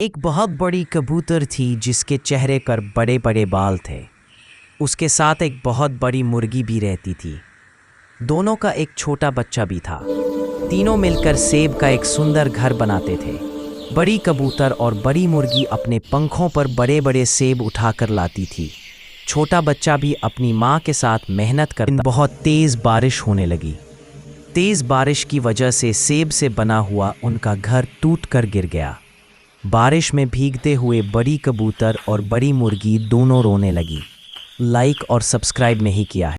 एक बहुत बड़ी कबूतर थी जिसके चेहरे पर बड़े बड़े बाल थे। उसके साथ एक बहुत बड़ी मुर्गी भी रहती थी। दोनों का एक छोटा बच्चा भी था। तीनों मिलकर सेब का एक सुंदर घर बनाते थे। बड़ी कबूतर और बड़ी मुर्गी अपने पंखों पर बड़े बड़े सेब उठाकर लाती थी। छोटा बच्चा भी अपनी माँ के साथ मेहनत कर। बहुत तेज़ बारिश होने लगी। तेज़ बारिश की वजह से सेब से बना हुआ उनका घर टूटकर गिर गया। बारिश में भीगते हुए बड़ी कबूतर और बड़ी मुर्गी दोनों रोने लगी। लाइक और सब्सक्राइब नहीं किया है।